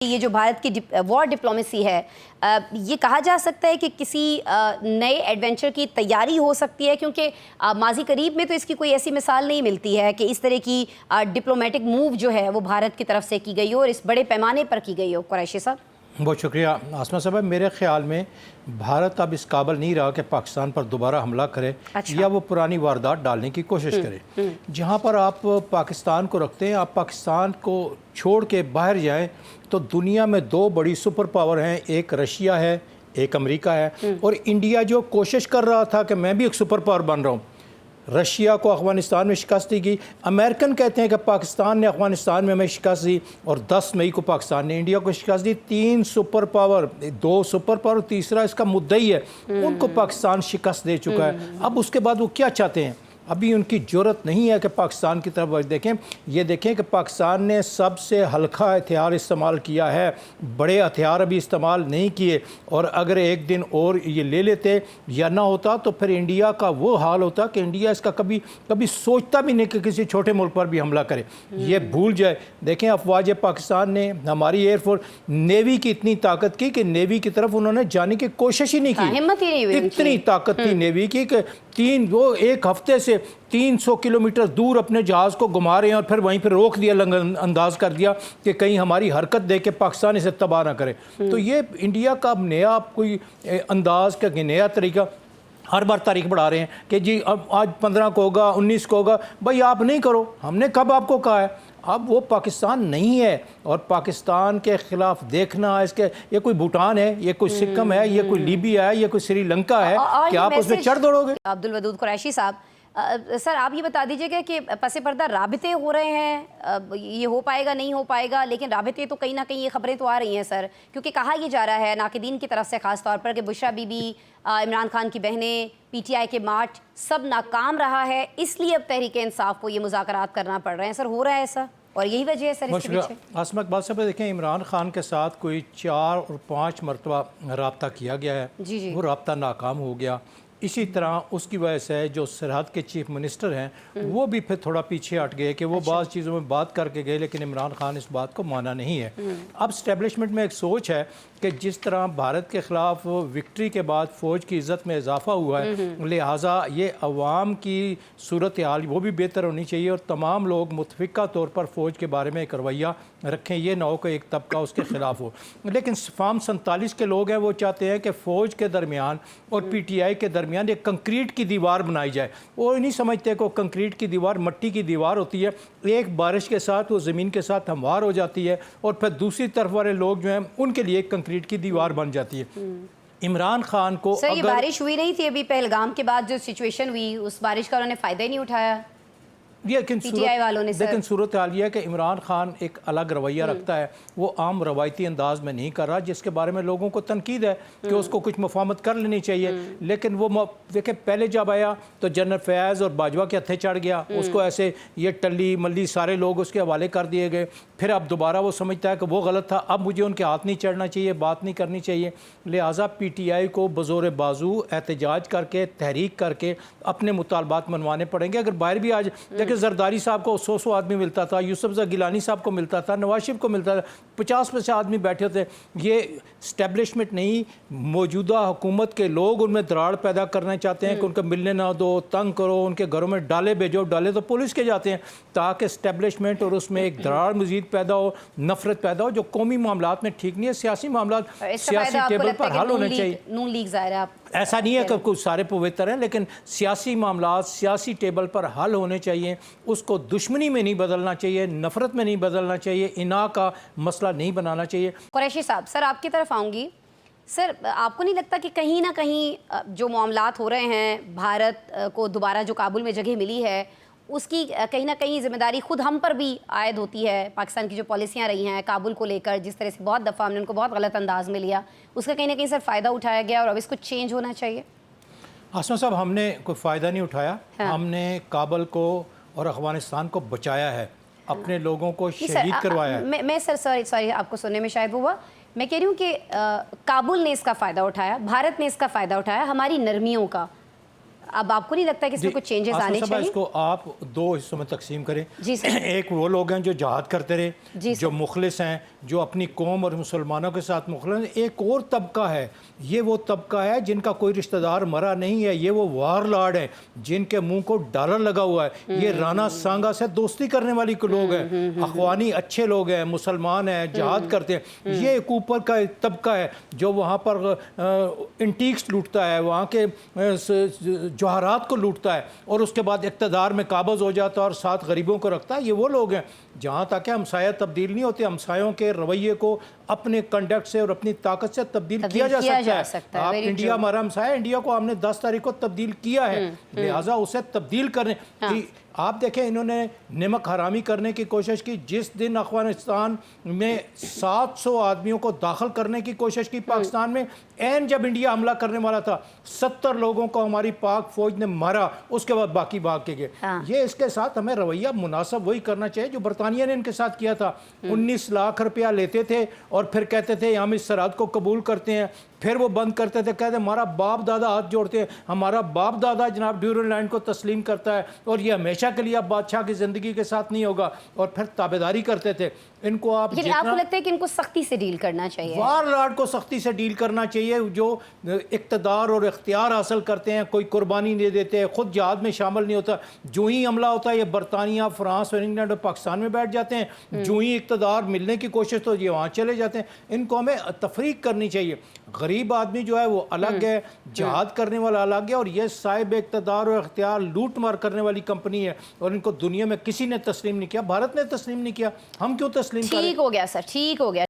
یہ جو بھارت کی وار ڈپلومیسی ہے یہ کہا جا سکتا ہے کہ کسی نئے ایڈونچر کی تیاری ہو سکتی ہے، کیونکہ ماضی قریب میں تو اس کی کوئی ایسی مثال نہیں ملتی ہے کہ اس طرح کی ڈپلومیٹک موو جو ہے وہ بھارت کی طرف سے کی گئی ہو اور اس بڑے پیمانے پر کی گئی ہو۔ قریشی صاحب بہت شکریہ آسمہ صاحب۔ میرے خیال میں بھارت اب اس قابل نہیں رہا کہ پاکستان پر دوبارہ حملہ کرے یا وہ پرانی واردات ڈالنے کی کوشش کرے۔ جہاں پر آپ پاکستان کو رکھتے ہیں، آپ پاکستان کو چھوڑ کے باہر جائیں تو دنیا میں دو بڑی سپر پاور ہیں، ایک رشیا ہے، ایک امریکہ ہے، اور انڈیا جو کوشش کر رہا تھا کہ میں بھی ایک سپر پاور بن رہا ہوں، رشیا کو افغانستان میں شکست دی گئی۔ امریکن کہتے ہیں کہ پاکستان نے افغانستان میں ہمیں شکست دی، اور 10 مئی کو پاکستان نے انڈیا کو شکست دی۔ 3 سپر پاور، 2 سپر پاور، تیسرا اس کا مدعی ہے، ان کو پاکستان شکست دے چکا ہے۔ اب اس کے بعد وہ کیا چاہتے ہیں؟ ابھی ان کی جرت نہیں ہے کہ پاکستان کی طرف دیکھیں۔ یہ دیکھیں کہ پاکستان نے سب سے ہلکا ہتھیار استعمال کیا ہے، بڑے ہتھیار ابھی استعمال نہیں کیے، اور اگر ایک دن اور یہ لے لیتے یا نہ ہوتا تو پھر انڈیا کا وہ حال ہوتا کہ انڈیا اس کا کبھی سوچتا بھی نہیں کہ کسی چھوٹے ملک پر بھی حملہ کرے، یہ بھول جائے۔ دیکھیں افواج پاکستان نے، ہماری ایئر فورس، نیوی کی اتنی طاقت کی کہ نیوی کی طرف انہوں نے جانے کی کوشش ہی نہیں کی، ہمت ہی نہیں ہوئی۔ اتنی طاقت تھی نیوی کی کہ وہ ایک ہفتے سے 300 کلومیٹر دور اپنے جہاز کو گھما رہے ہیں، اور پھر وہیں پہ روک دیا، انداز کر دیا کہ کہیں ہماری حرکت دیکھ کے پاکستان اسے تباہ نہ کرے۔ تو یہ انڈیا کا نیا کوئی انداز کا نیا طریقہ، ہر بار تاریخ بڑھا رہے ہیں کہ جی اب آج 15 کو ہوگا، 19 کو ہوگا۔ بھائی آپ نہیں کرو، ہم نے کب آپ کو کہا ہے؟ اب وہ پاکستان نہیں ہے، اور پاکستان کے خلاف دیکھنا یہ کوئی بھوٹان ہے، یہ کوئی سکم ہے، یہ کوئی لیبیا ہے، یہ کوئی سری لنکا ہے کہ آپ اس میں چڑھ دوڑو گے؟ عبدالودود قریشی صاحب، سر آپ یہ بتا دیجئے گا کہ پس پردہ رابطے ہو رہے ہیں، یہ ہو پائے گا نہیں ہو پائے گا، لیکن رابطے تو کہیں نہ کہیں یہ خبریں تو آ رہی ہیں سر، کیونکہ کہا یہ جا رہا ہے ناقدین کی طرف سے خاص طور پر کہ بشرا بی بی، عمران خان کی بہنیں، پی ٹی آئی کے مارچ سب ناکام رہا ہے، اس لیے اب تحریک انصاف کو یہ مذاکرات کرنا پڑ رہے ہیں۔ سر ہو رہا ہے ایسا، اور یہی وجہ ہے سر اس کے پیچھے؟ آسمہ اقبال صاحب دیکھیں، عمران خان کے ساتھ کوئی 4 اور 5 مرتبہ رابطہ کیا گیا ہے، وہ رابطہ ناکام ہو گیا۔ اسی طرح اس کی وجہ سے جو سرحد کے چیف منسٹر ہیں وہ بھی پھر تھوڑا پیچھے ہٹ گئے کہ وہ بعض چیزوں میں بات کر کے گئے، لیکن عمران خان اس بات کو مانا نہیں ہے۔ اب اسٹیبلشمنٹ میں ایک سوچ ہے کہ جس طرح بھارت کے خلاف وکٹری کے بعد فوج کی عزت میں اضافہ ہوا ہے، لہٰذا یہ عوام کی صورتحال وہ بھی بہتر ہونی چاہیے، اور تمام لوگ متفقہ طور پر فوج کے بارے میں ایک رویہ رکھیں، یہ نہ ہو کہ ایک طبقہ اس کے خلاف ہو۔ لیکن فارم 47 کے لوگ ہیں، وہ چاہتے ہیں کہ فوج کے درمیان اور پی ٹی آئی کے درمیان ایک کنکریٹ کی دیوار بنائی جائے۔ وہ نہیں سمجھتے کہ کنکریٹ کی دیوار مٹی کی دیوار ہوتی ہے، ایک بارش کے ساتھ وہ زمین کے ساتھ ہموار ہو جاتی ہے، اور پھر دوسری طرف والے لوگ جو ہیں ان کے لیے ایک کنکریٹ کی دیوار بن جاتی ہے۔ عمران خان کو سر یہ بارش ہوئی نہیں تھی ابھی پہلگام کے بعد جو سچویشن ہوئی، اس بارش کا انہوں نے فائدہ ہی نہیں اٹھایا لیکن صورتحال یہ ہے کہ عمران خان ایک الگ رویہ رکھتا ہے، وہ عام روایتی انداز میں نہیں کر رہا، جس کے بارے میں لوگوں کو تنقید ہے کہ اس کو کچھ مفاہمت کر لینی چاہیے۔ لیکن وہ دیکھیں پہلے جب آیا تو جنرل فیاض اور باجوہ کے ہتھے چڑھ گیا، اس کو ایسے یہ ٹلی ملی سارے لوگ اس کے حوالے کر دیے گئے۔ پھر اب دوبارہ وہ سمجھتا ہے کہ وہ غلط تھا، اب مجھے ان کے ہاتھ نہیں چڑھنا چاہیے، بات نہیں کرنی چاہیے، لہٰذا پی ٹی آئی کو بزور بازو احتجاج کر کے، تحریک کر کے اپنے مطالبات منوانے پڑیں گے۔ اگر باہر بھی آج دیکھیں زرداری صاحب کو 100 آدمی ملتا تھا، یوسف زئی گیلانی صاحب کو ملتا تھا، نواز شریف کو ملتا تھا، 50 آدمی بیٹھے ہوتے۔ یہ اسٹیبلشمنٹ نہیں، موجودہ حکومت کے لوگ ان میں دراڑ پیدا کرنا چاہتے ہیں کہ ان کو ملنے نہ دو، تنگ کرو، ان کے گھروں میں ڈالے بھیجو، ڈالے تو پولیس کے جاتے ہیں، تاکہ اسٹیبلشمنٹ اور اس میں ایک دراڑ مزید پیدا ہو، نفرت پیدا ہو، جو قومی معاملات میں ٹھیک نہیں ہے۔ سیاسی معاملات سیاسی ٹیبل پر حل ہونے چاہیے۔ نون لیگ ظاہر ہے ایسا نہیں ہے کہ کچھ سارے پویتر ہیں، لیکن سیاسی معاملات سیاسی ٹیبل پر حل ہونے چاہیے، اس کو دشمنی میں نہیں بدلنا چاہیے، نفرت میں نہیں بدلنا چاہیے، اناع کا مسئلہ نہیں بنانا چاہیے۔ قریشی صاحب، سر آپ کی طرف آؤں گی۔ سر آپ کو نہیں لگتا کہ کہیں نہ کہیں جو معاملات ہو رہے ہیں، بھارت کو دوبارہ جو کابل میں جگہ ملی ہے، اس کی کہیں نہ کہیں ذمہ داری خود ہم پر بھی عائد ہوتی ہے؟ پاکستان کی جو پالیسیاں رہی ہیں کابل کو لے کر، جس طرح سے بہت دفعہ ہم نے ان کو بہت غلط انداز میں لیا، اس کا کہیں نہ کہیں سر فائدہ اٹھایا گیا، اور اب اس کو چینج ہونا چاہیے۔ آسمہ صاحب، ہم نے کوئی فائدہ نہیں اٹھایا، ہم نے کابل کو اور افغانستان کو بچایا ہے، اپنے لوگوں کو شہید کروایا ہے۔ میں سر سوری آپ کو سننے میں شاید ہوا، میں کہہ رہی ہوں کہ کابل نے اس کا فائدہ اٹھایا، بھارت نے اس کا فائدہ اٹھایا، ہماری نرمیوں کا۔ اب آپ کو نہیں لگتا کہ اس میں کچھ چینجز آنے چاہیے؟ اس کو آپ 2 حصوں میں تقسیم کریں۔ جی سر۔ ایک وہ لوگ ہیں جو جہاد کرتے رہے، جو مخلص ہیں، جو اپنی قوم اور مسلمانوں کے ساتھ مخلص ہیں۔ ایک اور طبقہ ہے، یہ وہ طبقہ ہے جن کا کوئی رشتہ دار مرا نہیں ہے، یہ وہ وار لارڈ ہیں جن کے منہ کو ڈالر لگا ہوا ہے، یہ رانا سانگا سے دوستی کرنے والی لوگ ہیں، اخوانی اچھے لوگ ہیں، مسلمان ہیں، جہاد کرتے ہیں۔ یہ ایک اوپر کا ایک طبقہ ہے جو وہاں پر انٹیکس لوٹتا ہے، وہاں کے جوہرات کو لوٹتا ہے اور اس کے بعد اقتدار میں قابض ہو جاتا ہے اور ساتھ غریبوں کو رکھتا ہے۔ یہ وہ لوگ ہیں جہاں تک ہمسایہ تبدیل نہیں ہوتے، ہمسایوں کے رویے کو اپنے کنڈکٹ سے اور اپنی طاقت سے تبدیل کیا جا سکتا ہے۔ آپ انڈیا ہمارا ہمسایہ، انڈیا کو ہم نے 10 تاریخ کو تبدیل کیا ہے، لہٰذا اسے تبدیل کرنے آپ دیکھیں انہوں نے نمک حرامی کرنے کی کوشش کی۔ جس دن افغانستان میں 700 آدمیوں کو داخل کرنے کی کوشش کی پاکستان میں، این جب انڈیا حملہ کرنے والا تھا 70 لوگوں کو ہماری پاک فوج نے مارا، اس کے بعد باقی بھاگ کے گئے۔ یہ اس کے ساتھ ہمیں رویہ مناسب وہی کرنا چاہیے جو برطانیہ نے ان کے ساتھ کیا تھا۔ 19 لاکھ روپیہ لیتے تھے اور پھر کہتے تھے ہم اس سرحد کو قبول کرتے ہیں، پھر وہ بند کرتے تھے، کہتے ہیں ہمارا باپ دادا ہاتھ جوڑتے ہیں، ہمارا باپ دادا جناب ڈیورن لینڈ کو تسلیم کرتا ہے اور یہ ہمیشہ کے لیے اب بادشاہ کی زندگی کے ساتھ نہیں ہوگا، اور پھر تابعداری کرتے تھے۔ ان کو آپ لیکن آپ کو لگتا ہے کہ ان کو سختی سے ڈیل کرنا چاہیے؟ وار لارڈ کو سختی سے ڈیل کرنا چاہیے، جو اقتدار اور اختیار حاصل کرتے ہیں، کوئی قربانی نہیں دیتے، خود جہاد میں شامل نہیں ہوتا۔ جو ہی حملہ ہوتا ہے یہ برطانیہ، فرانس اور انگلینڈ اور پاکستان میں بیٹھ جاتے ہیں، جو ہی اقتدار ملنے کی کوشش تو یہ وہاں چلے جاتے ہیں۔ ان کو ہمیں تفریق کرنی چاہیے۔ غریب آدمی جو ہے وہ الگ ہے، جہاد کرنے والا الگ ہے، اور یہ صاحب اقتدار اور اختیار لوٹ مار کرنے والی کمپنی ہے، اور ان کو دنیا میں کسی نے تسلیم نہیں کیا، بھارت نے تسلیم نہیں کیا، ہم کیوں تسلیم کریں؟ ٹھیک ہو گیا سر، ٹھیک ہو گیا۔